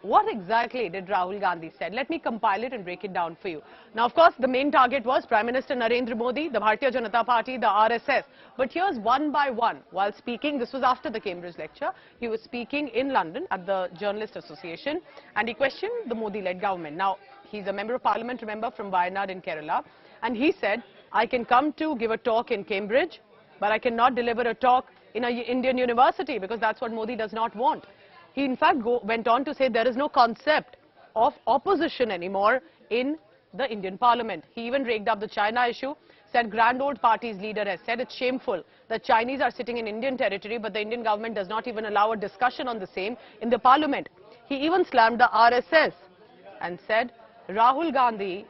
what exactly did Rahul Gandhi said? Let me compile it and break it down for you. Now, of course, the main target was Prime Minister Narendra Modi, the Bharatiya Janata Party, the RSS. But here's one by one. While speaking, this was after the Cambridge lecture, he was speaking in London at the Journalist Association, and he questioned the Modi-led government. Now, he's a member of parliament, remember, from Wayanad in Kerala, and he said, I can come to give a talk in Cambridge, but I cannot deliver a talk in an Indian university because that's what Modi does not want. He in fact went on to say there is no concept of opposition anymore in the Indian Parliament. He even raked up the China issue, said Grand Old Party's leader has said it's shameful that Chinese are sitting in Indian territory, but the Indian government does not even allow a discussion on the same in the Parliament. He even slammed the RSS and said Rahul Gandhi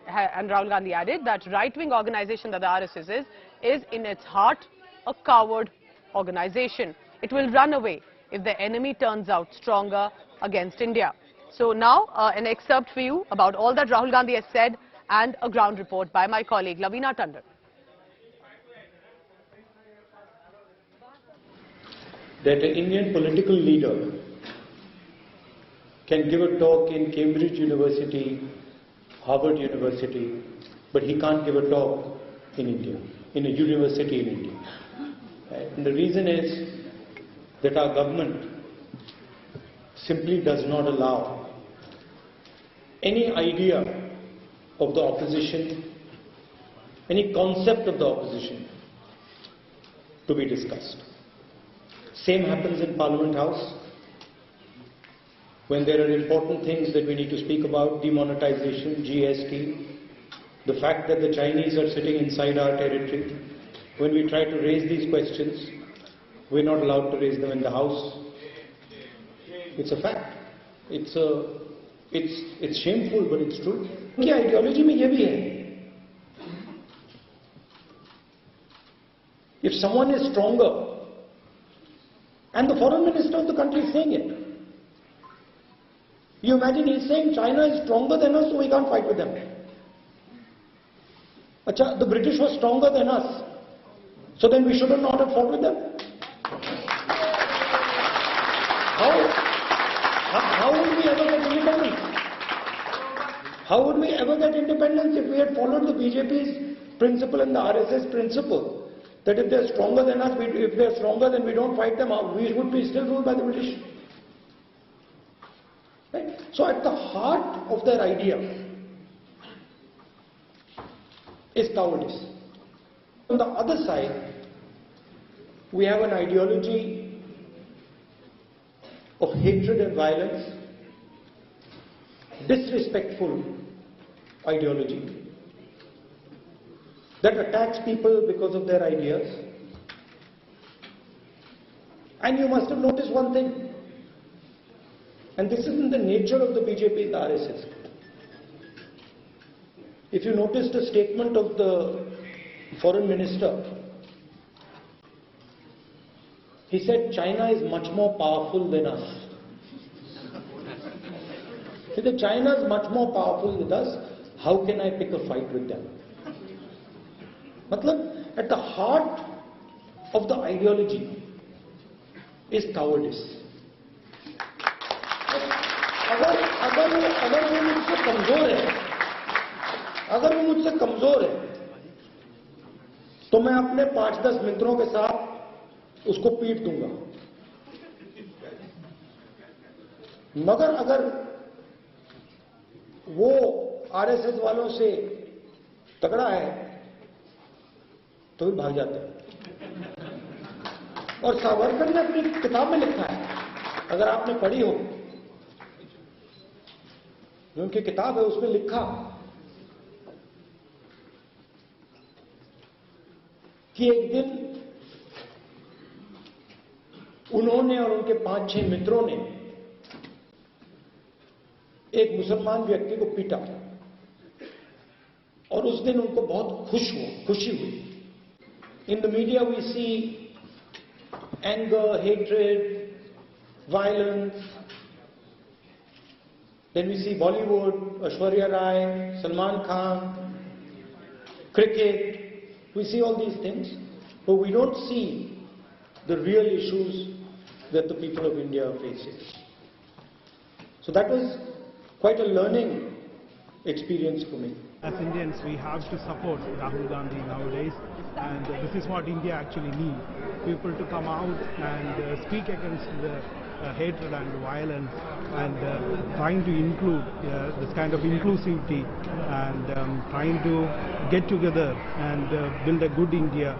added that right-wing organization that the RSS is in its heart a coward organization. It will run away if the enemy turns out stronger against India. So now an excerpt for you about all that Rahul Gandhi has said and a ground report by my colleague Lavina Tandon. That an Indian political leader can give a talk in Cambridge University, Harvard University, but he can't give a talk in India, in a university in India. And the reason is that our government simply does not allow any idea of the opposition, any concept of the opposition to be discussed. Same happens in Parliament House when there are important things that we need to speak about: demonetization, GST, the fact that the Chinese are sitting inside our territory. When we try to raise these questions, we're not allowed to raise them in the House. It's a fact. It's shameful, but it's true. उनकी ideology में ये भी है. If someone is stronger, and the foreign minister of the country is saying it, you imagine he's saying China is stronger than us, so we can't fight with them. Achha, the British were stronger than us, so then we shouldn't not have fought with them. How would we ever get independence? How would we ever get independence if we had followed the BJP's principle and the RSS principle that if they're stronger than us, if they're stronger, then we don't fight them, we would be still ruled by the British. Right? So at the heart of their idea is cowardice. On the other side, we have an ideology of hatred and violence, disrespectful ideology that attacks people because of their ideas. And you must have noticed one thing, and this isn't the nature of the BJP and the RSS. If you notice the statement of the foreign minister, he said China is much more powerful than us. He said China is much more powerful than us, how can I pick a fight with them? Matlab, at the heart of the ideology is cowardice. अगर वो मुझसे कमजोर है तो मैं अपने 5-10 मित्रों के साथ उसको पीट दूंगा, मगर अगर वो आरएसएस वालों से तगड़ा है तो भी भाग जाते हैं. और सावरकर ने अपनी किताब में लिखा है, अगर आपने पढ़ी हो, जो उनकी किताब है उसमें लिखा कि एक दिन उन्होंने और उनके 5-6 मित्रों ने एक मुसलमान व्यक्ति को पीटा और उस दिन उनको बहुत खुशी हुई. In the media we see anger, hatred, violence. Then we see Bollywood, Aishwarya Rai, Salman Khan, cricket. We see all these things, but we don't see the real issues that the people of India are facing. So that was quite a learning experience for me. As Indians, we have to support Rahul Gandhi nowadays, and this is what India actually needs. People to come out and speak against the hatred and violence, and trying to include this kind of inclusivity, and trying to get together and build a good India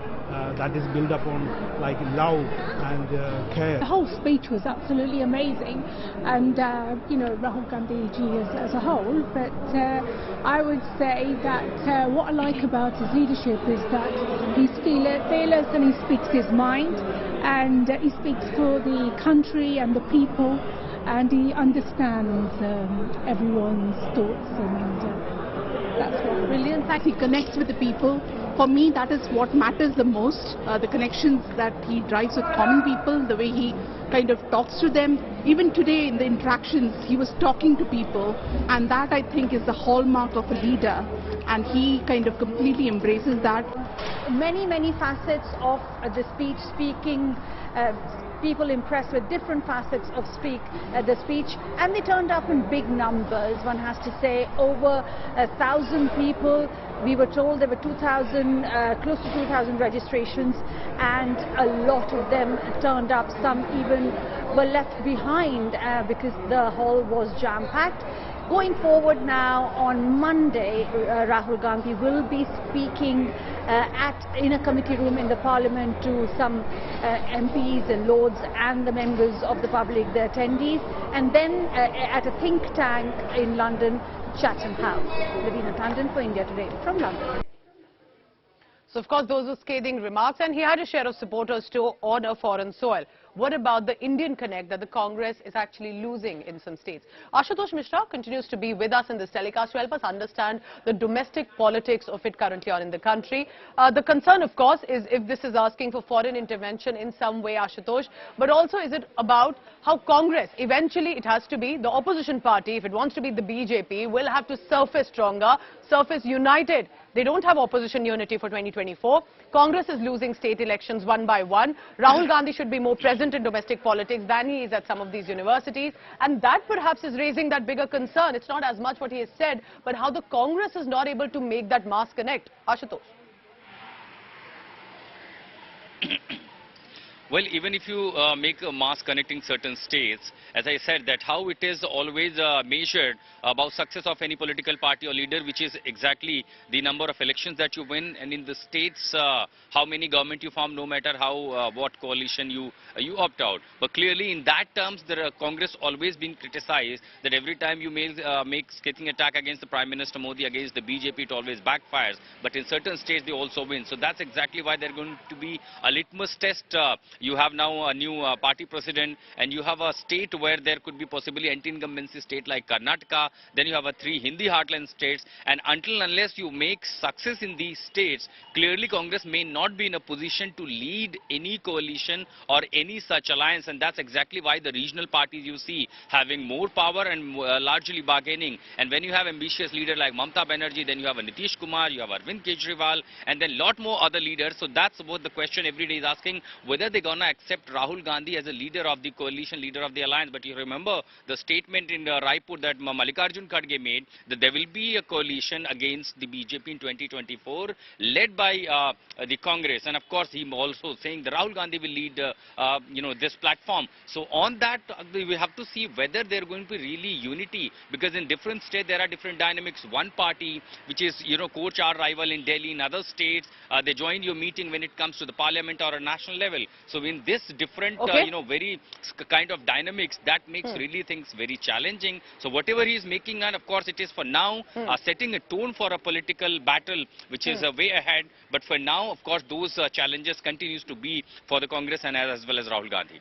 that is built upon like love and care. The whole speech was absolutely amazing, and you know, Rahul Gandhi ji as a whole, but I would say that what I like about his leadership is that he's fearless and he speaks his mind, and he speaks for the country and the people, and he understands everyone's thoughts, and that's what brilliant. Fact, he connects with the people. For me, that is what matters the most, the connections that he drives with common people, the way he kind of talks to them. Even today in the interactions, he was talking to people, and that I think is the hallmark of a leader, and he kind of completely embraces that. Many facets of the speech, speaking, people impressed with different facets of the speech, and they turned up in big numbers. One has to say over 1,000 people. We were told there were 2,000, close to 2,000 registrations, and a lot of them turned up. Some even were left behind because the hall was jam-packed. Going forward now, on Monday, Rahul Gandhi will be speaking in a committee room in the Parliament to some MPs and Lords and the members of the public, the attendees, and then at a think tank in London, Chatham House. Lavina Tandon for India Today from London. So, of course, those were scathing remarks, and he had a share of supporters too on a foreign soil. What about the Indian connect that the Congress is actually losing in some states? Ashutosh Mishra continues to be with us in this telecast to help us understand the domestic politics of it currently on in the country. The concern, of course, is if this is asking for foreign intervention in some way, Ashutosh, but also is it about how Congress, eventually it has to be the opposition party, if it wants to be the BJP, will have to surface stronger, surface united. They don't have opposition unity for 2024. Congress is losing state elections one by one. Rahul Gandhi should be more present in domestic politics than he is at some of these universities. And that perhaps is raising that bigger concern. It's not as much what he has said, but how the Congress is not able to make that mass connect. Ashutosh. Well, even if you make a mass connecting certain states, as I said, that how it is always measured about success of any political party or leader, which is exactly the number of elections that you win, and in the states, how many government you form, no matter how what coalition you opt out. But clearly, in that terms, the Congress always been criticized that every time you make scathing attack against the Prime Minister Modi, against the BJP, it always backfires. But in certain states, they also win. So that's exactly why they're going to be a litmus test. You have now a new party president, and you have a state where there could be possibly anti-incumbency state like Karnataka. Then you have a 3 Hindi heartland states, and until unless you make success in these states, clearly Congress may not be in a position to lead any coalition or any such alliance, and that's exactly why the regional parties you see having more power and largely bargaining. And when you have ambitious leaders like Mamata Banerjee, then you have a Nitish Kumar, you have Arvind Kejriwal, and then lot more other leaders. So that's what the question every day is asking, whether they're gonna accept Rahul Gandhi as a leader of the coalition, leader of the alliance. But you remember the statement in Raipur that Mallikarjun Kharge made, that there will be a coalition against the BJP in 2024 led by the Congress. And of course, he also saying that Rahul Gandhi will lead this platform. So on that, we have to see whether they're going to be really unity, because in different states there are different dynamics. One party, which is coach our rival in Delhi, in other states, they join your meeting when it comes to the parliament or a national level. So in this different, very kind of dynamics, that makes really things very challenging. So whatever he is making, and of course it is for now setting a tone for a political battle, which is way ahead. But for now, of course, those challenges continues to be for the Congress and as well as Rahul Gandhi.